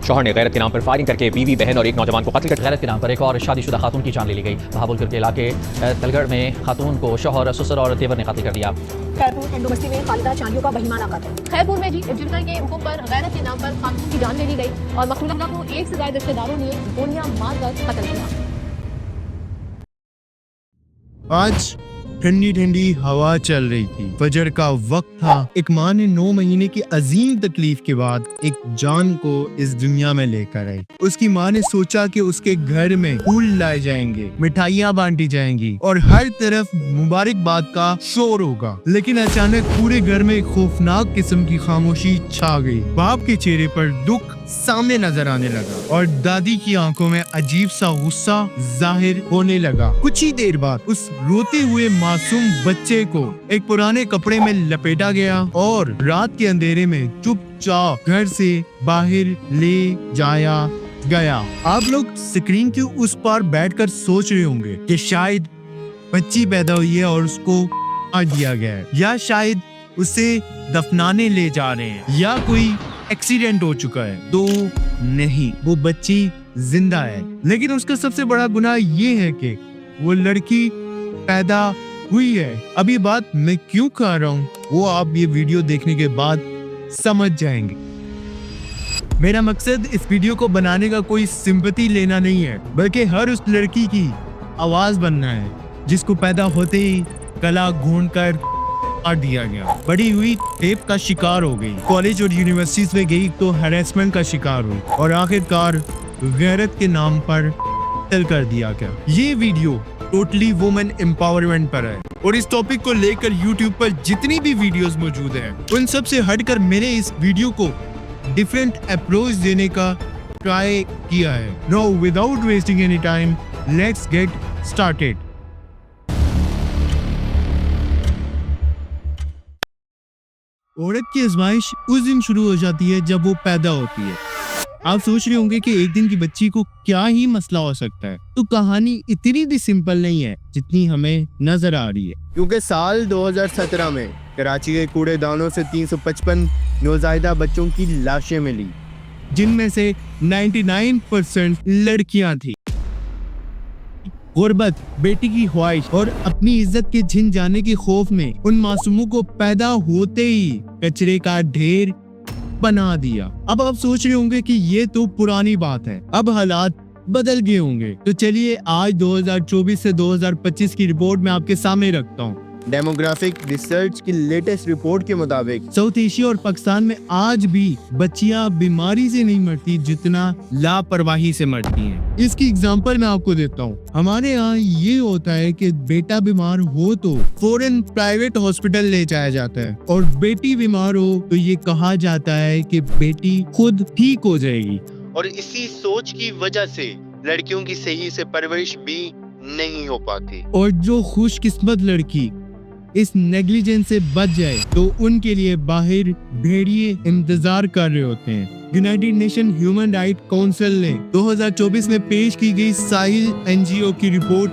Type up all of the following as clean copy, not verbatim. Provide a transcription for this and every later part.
शौहर ने गैरत के नाम पर फायरिंग करके बीवी, बहन और एक नौजवान को कत्ल कर गैरत के नाम पर एक और शादीशुदा खातून की जान ले ली गई। बहावलपुर के इलाके तलगढ़ में खातून को शौहर, ससुर और तेवर ने कत्ल कर दिया। खैरपुर एंडोबस्ती में खालिदा चांदियों का बहिमाना कत्ल। खैरपुर में जिरगर के हुक्म पर गैरत के नाम पर खातून की जान ले ली गई और मकतूला को एक से ज्यादा रिश्तेदारों ने गोलियां मारकर कत्ल किया। आज ठंडी ठंडी हवा चल रही थी, फजर का वक्त था। एक माँ ने 9 महीने की अजीम तकलीफ के बाद एक जान को इस दुनिया में लेकर आई। उसकी माँ ने सोचा कि उसके घर में फूल लाए जाएंगे, मिठाइयाँ बांटी जाएंगी और हर तरफ मुबारकबाद का शोर होगा। लेकिन अचानक पूरे घर में एक खौफनाक किस्म की खामोशी छा गई। बाप के चेहरे पर दुख सामने नजर आने लगा और दादी की आंखों में अजीब सा गुस्सा जाहिर होने लगा। कुछ ही देर बाद उस रोते हुए मासूम बच्चे को एक पुराने कपड़े में लपेटा गया और रात के अंधेरे में चुपचाप घर से बाहर ले जाया गया। आप लोग स्क्रीन के उस पार बैठकर सोच रहे होंगे कि शायद बच्ची पैदा हुई है और उसको मार दिया गया है, या शायद उसे दफनाने ले जा रहे हैं, या कोई एक्सीडेंट हो चुका है। तो नहीं, वो बच्ची जिंदा है। लेकिन उसका सबसे बड़ा गुनाह ये है कि वो लड़की पैदा हुई है। अब ये बात मैं क्यों कह रहा हूँ वो आप ये वीडियो देखने के बाद समझ जाएंगे। मेरा मकसद इस वीडियो को बनाने का कोई सिंपैथी लेना नहीं है, बल्कि हर उस लड़की की आवाज बनना है जिसको पैदा होते ही गला घोंटकर मार दिया गया, बड़ी हुई रेप का शिकार हो गई, कॉलेज और यूनिवर्सिटीज में गई तो हैरेसमेंट का शिकार हुई और आखिरकार गैरत के नाम पर कत्ल कर दिया गया। ये वीडियो टोटली वुमेन एम्पावरमेंट पर है और इस टॉपिक को लेकर यूट्यूब पर जितनी भी वीडियोस मौजूद हैं उन सब से हटकर मैंने इस वीडियो को डिफरेंट अप्रोच देने का ट्राई किया है। Now without wasting any time, let's get started. औरत की आजमाइश उस दिन शुरू हो जाती है जब वो पैदा होती है। आप सोच रहे होंगे कि एक दिन की बच्ची को क्या ही मसला हो सकता है, तो कहानी इतनी भी सिंपल नहीं है जितनी हमें नजर आ रही है। क्योंकि साल 2017 में कराची के कूड़ेदानों से 355 नौज़ायदा बच्चों की लाशें मिली, जिनमें से 99% लड़कियां थी। गुर्बत, बेटी की ख्वाहिश और अपनी इज्जत के छिन जाने के खौफ में उन मासूमों को पैदा होते ही कचरे का ढेर बना दिया। अब आप सोच रहे होंगे कि ये तो पुरानी बात है, अब हालात बदल गए होंगे। तो चलिए आज 2024 से 2025 की रिपोर्ट मैं आपके सामने रखता हूँ। डेमोग्राफिक रिसर्च की लेटेस्ट रिपोर्ट के मुताबिक साउथ एशिया और पाकिस्तान में आज भी बच्चियां बीमारी से नहीं मरती जितना लापरवाही से मरती हैं। इसकी एग्जांपल मैं आपको देता हूँ। हमारे यहाँ ये होता है कि बेटा बीमार हो तो फौरन प्राइवेट हॉस्पिटल ले जाया जाता है और बेटी बीमार हो तो ये कहा जाता है कि बेटी खुद ठीक हो जाएगी। और इसी सोच की वजह से लड़कियों की सही से परवरिश भी नहीं हो पाती। और जो खुशकिस्मत लड़की इस नेग्लिजेंस से बच जाए तो उनके लिए बाहर भेड़िए इंतजार कर रहे होते हैं। United nation human right council ने 2024 में पेश की गई साहिल एनजीओ की रिपोर्ट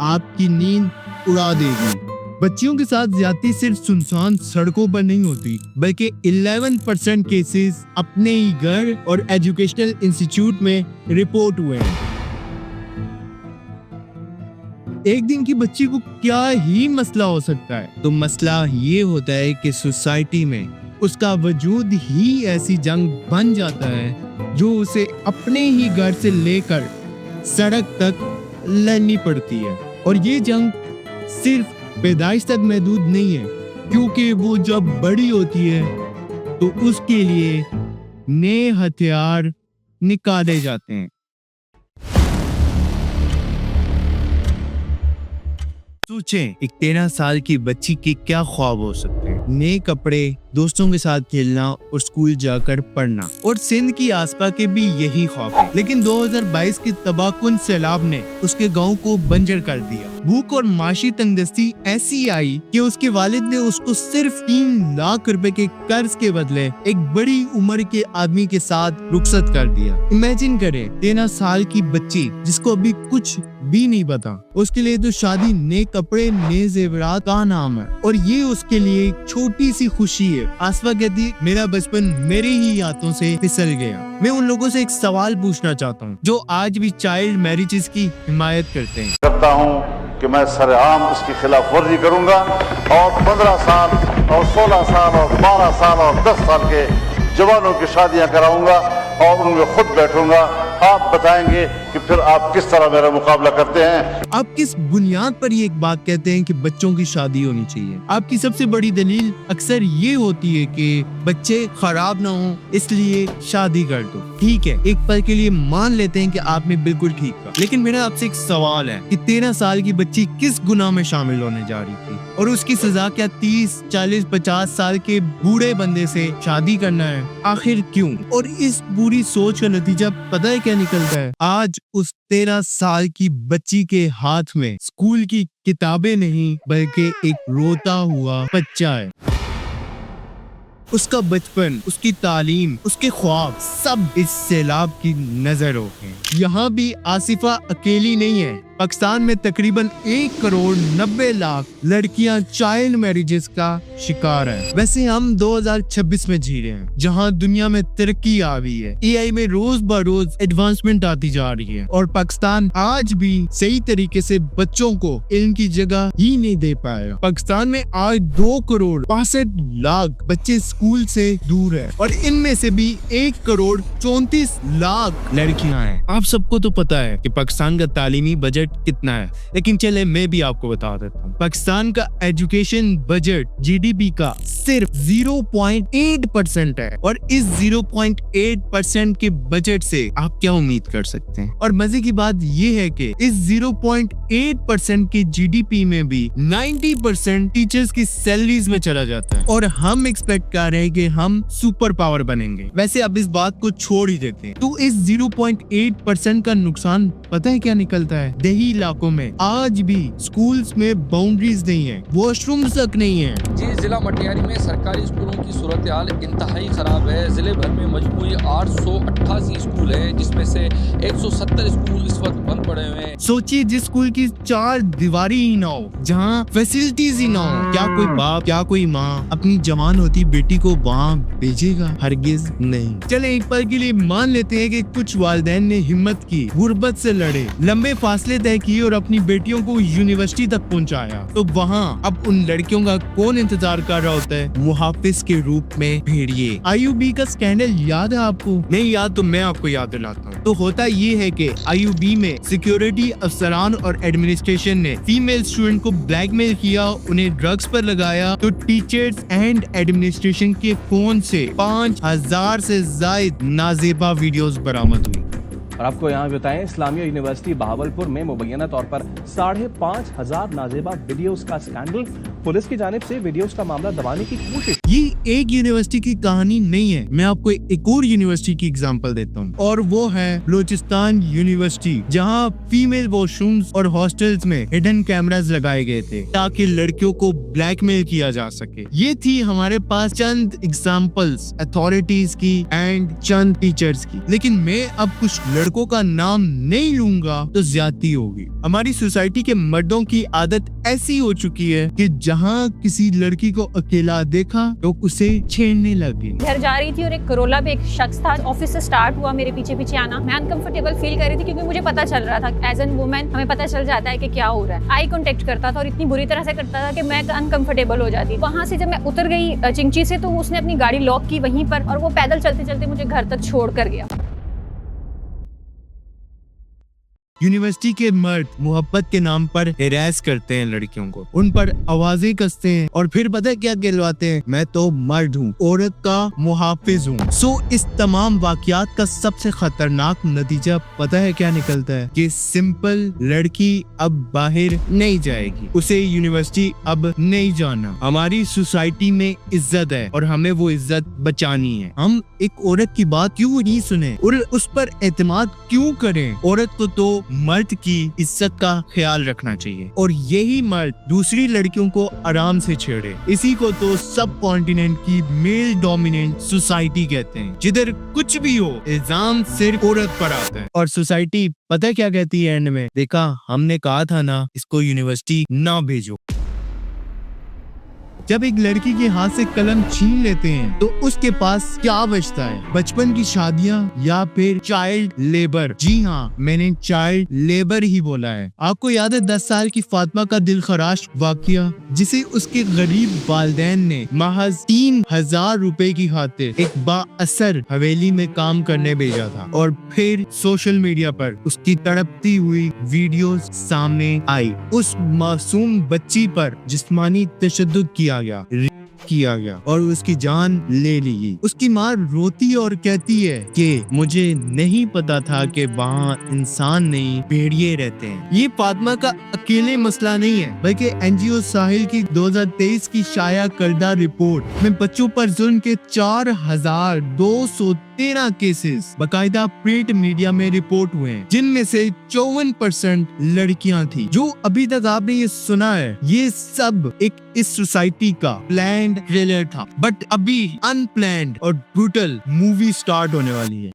आपकी नींद उड़ा देगी। बच्चियों के साथ ज्यादती सिर्फ सुनसान सड़कों पर नहीं होती, बल्कि 11% केसेस अपने ही घर और एजुकेशनल इंस्टीट्यूट में रिपोर्ट हुए हैं। एक दिन की बच्ची को क्या ही मसला हो सकता है, तो मसला ये होता है कि सोसाइटी में उसका वजूद ही ऐसी जंग बन जाता है जो उसे अपने ही घर से लेकर सड़क तक लड़नी पड़ती है। और ये जंग सिर्फ पैदाइश तक महदूद नहीं है, क्योंकि वो जब बड़ी होती है तो उसके लिए नए हथियार निकाले जाते हैं। सोचें, एक 13 साल की बच्ची के क्या ख्वाब हो सकते हैं। नए कपड़े, दोस्तों के साथ खेलना और स्कूल जाकर पढ़ना। और सिंध की आसपा के भी यही ख्वाब है। लेकिन 2022 के तबाहकुन सैलाब ने उसके गांव को बंजर कर दिया। भूख और माशी तंगदस्ती ऐसी आई कि उसके वालिद ने उसको सिर्फ 3 लाख रुपए के कर्ज के बदले एक बड़ी उम्र के आदमी के साथ रुखसत कर दिया। इमेजिन करें, 13 साल की बच्ची जिसको अभी कुछ भी नहीं पता, उसके लिए तो शादी नेक कपड़े, नए जेवरात का नाम है और ये उसके लिए एक छोटी सी खुशी है। आसफा कहती मेरा बचपन मेरे ही हाथों से फिसल गया। मैं उन लोगों से एक सवाल पूछना चाहता हूँ जो आज भी चाइल्ड मैरिजेस की हिमायत करते हैं। करता हूँ कि मैं सरेआम इसकी खिलाफ वर्जी करूंगा और 15 साल और 16 साल और 12 साल और 10 साल के जवानों की शादियां कराऊंगा और उनमें खुद बैठूंगा। आप बताएंगे कि फिर आप किस तरह मेरा मुकाबला करते हैं। आप किस बुनियाद पर ये एक बात कहते हैं कि बच्चों की शादी होनी चाहिए? आपकी सबसे बड़ी दलील अक्सर ये होती है कि बच्चे खराब ना हो इसलिए शादी कर दो। ठीक है, एक पल के लिए मान लेते हैं कि आपने बिल्कुल ठीक कहा, लेकिन मेरा आपसे एक सवाल है कि 13 साल की बच्ची किस गुनाह में शामिल होने जा रही थी और उसकी सजा क्या 30, 40, 50 साल के बूढ़े बंदे से शादी करना है? आखिर क्यों? और इस बुरी सोच का नतीजा पता है क्या निकलता है? आज उस 13 साल की बच्ची के हाथ में स्कूल की किताबें नहीं बल्कि एक रोता हुआ बच्चा है। उसका बचपन, उसकी तालीम, उसके ख्वाब सब इस सैलाब की नजर होते हैं। यहाँ भी आसिफा अकेली नहीं है। पाकिस्तान में तकरीबन 1,90,00,000 लड़कियां चाइल्ड मैरिजेस का शिकार हैं। वैसे हम 2026 में जी रहे हैं जहां दुनिया में तरक्की आ रही है, AI में रोज ब रोज एडवांसमेंट आती जा रही है और पाकिस्तान आज भी सही तरीके से बच्चों को इल्म की जगह ही नहीं दे पाया। पाकिस्तान में आज 2,65,00,000 बच्चे स्कूल से दूर है और इनमें से भी 1,34,00,000 लड़कियां हैं। आप सबको तो पता है कि पाकिस्तान का तालीमी बजट कितना है, लेकिन चले मैं भी आपको बता देता हूँ। पाकिस्तान का एजुकेशन बजट GDP का सिर्फ 0.8% है और इस 0.8% के बजट से आप क्या उम्मीद कर सकते हैं? और मजे की बात ये है कि इस 0.8% के GDP में भी 90% टीचर्स की सैलरीज में चला जाता है और हम एक्सपेक्ट कर रहे हैं कि हम सुपर पावर बनेंगे। वैसे अब इस बात को छोड़ ही देते हैं, तो इस 0.8% का नुकसान पता है क्या निकलता है? देही इलाकों में आज भी स्कूल्स में बाउंड्रीज नहीं है, वॉशरूम्स तक नहीं है। जी, जिला मटियारी में सरकारी स्कूलों की सूरत हाल इंतहाई खराब है। जिले भर में मजमूई 888 स्कूल है जिसमें से 170 स्कूल इस वक्त बंद पड़े हुए हैं। सोचिए जिस स्कूल की 4 दीवारी ही ना हो, जहाँ फैसिलिटीज ही ना हो, क्या कोई बाप, क्या कोई माँ अपनी जवान होती बेटी को वहाँ भेजेगा? हरगिज नहीं। चले एक पल के लिए मान लेते हैं कि कुछ वालिदैन ने हिम्मत की, गुर्बत से लड़े, लंबे फासले तय किए और अपनी बेटियों को यूनिवर्सिटी तक पहुंचाया, तो वहाँ अब उन लड़कियों का कौन इंतजार कर रहा होता है? मुहाफिज के रूप में भेड़िए। IUB का स्कैंडल याद है आपको? नहीं याद तो मैं आपको याद दिलाता हूँ। तो होता ये है कि IUB में सिक्योरिटी अफसरान और एडमिनिस्ट्रेशन ने फीमेल स्टूडेंट को ब्लैकमेल किया, उन्हें ड्रग्स पर लगाया, तो टीचर्स एंड एडमिनिस्ट्रेशन के फोन से 5,000 से ज्यादा नाजेबा वीडियोस बरामद हुई। और आपको यहाँ बताएं, इस्लामिया यूनिवर्सिटी बहावलपुर में मुबैना तौर पर 5,500 नाजेबा वीडियोस का स्कैंडल। पुलिस की जानिब से वीडियोस का मामला दबाने की कोशिश। ये एक यूनिवर्सिटी की कहानी नहीं है, मैं आपको एक और यूनिवर्सिटी की एग्जांपल देता हूँ और वो है बलूचिस्तान यूनिवर्सिटी, जहाँ फीमेल वॉशरूम्स और हॉस्टल्स में हिडन कैमरास लगाए गए थे ताकि लड़कियों को ब्लैकमेल किया जा सके। ये थी हमारे पास चंद एग्जाम्पल्स अथॉरिटीज की एंड चंद टीचर्स की, लेकिन मैं अब कुछ लड़कों का नाम नहीं लूंगा तो ज्यादती होगी। हमारी सोसाइटी के मर्दों की आदत ऐसी हो चुकी है कि जहाँ किसी लड़की को अकेला देखा तो उसे छेड़ने लगे। घर जा रही थी और एक करोला पे एक शख्स था, ऑफिस से स्टार्ट हुआ मेरे पीछे पीछे आना। मैं अनकंफर्टेबल फील कर रही थी क्योंकि मुझे पता चल रहा था एज एन वुमेन हमें पता चल जाता है कि क्या हो रहा है। आई कांटेक्ट करता था और इतनी बुरी तरह से करता था कि मैं अनकंफर्टेबल हो जाती। वहाँ से जब मैं उतर गई चिंची से, तो उसने अपनी गाड़ी लॉक की वहीं पर और वो पैदल चलते चलते मुझे घर तक छोड़ कर गया। यूनिवर्सिटी के मर्द मोहब्बत के नाम पर हिरास करते हैं लड़कियों को, उन पर आवाजें कसते हैं और फिर पता है क्या कहलवाते हैं? मैं तो मर्द हूँ, औरत का मुहाफिज हूँ। सो इस तमाम वाकयात का सबसे खतरनाक नतीजा पता है क्या निकलता है? कि सिंपल लड़की अब बाहर नहीं जाएगी, उसे यूनिवर्सिटी अब नहीं जाना। हमारी सोसाइटी में इज्जत है और हमें वो इज्जत बचानी है। हम एक औरत की बात क्यों नहीं सुने और उस पर एतमाद क्यों करें? औरत को तो मर्द की इज्जत का ख्याल रखना चाहिए और यही मर्द दूसरी लड़कियों को आराम से छेड़े। इसी को तो सब कॉन्टिनेंट की मेल डोमिनेंट सोसाइटी कहते हैं, जिधर कुछ भी हो इल्जाम सिर्फ औरत पर आता है। और सोसाइटी पता क्या कहती है एंड में, देखा हमने कहा था ना इसको यूनिवर्सिटी ना भेजो। जब एक लड़की के हाथ से कलम छीन लेते हैं तो उसके पास क्या बचता है? बचपन की शादियां या फिर चाइल्ड लेबर? जी हाँ, मैंने चाइल्ड लेबर ही बोला है। आपको याद है 10 साल की फातिमा का दिलखराश वाकया, जिसे उसके गरीब वालिदैन ने महज 3000 रुपए की खातिर एक बाअसर हवेली में काम करने भेजा था और फिर सोशल मीडिया पर उसकी तड़पती हुई वीडियोस सामने आई। उस मासूम बच्ची पर जिस्मानी तशद्दुद किया गया और उसकी जान ले ली गई। उसकी माँ रोती और कहती है कि मुझे नहीं पता था कि वहाँ इंसान नहीं भेड़िए रहते हैं। ये फातिमा का अकेले मसला नहीं है, बल्कि एनजीओ साहिल की 2023 की शाया करदा रिपोर्ट में बच्चों पर जुल्म के 4213 केसेस बकायदा प्रिंट मीडिया में रिपोर्ट हुए हैं, जिनमें से 54% लड़कियां थी। जो अभी तक आपने ये सुना है, ये सब एक इस सोसाइटी का प्लान्ड ट्रेलर था, बट अभी अनप्लान्ड और ब्रूटल मूवी स्टार्ट होने वाली है।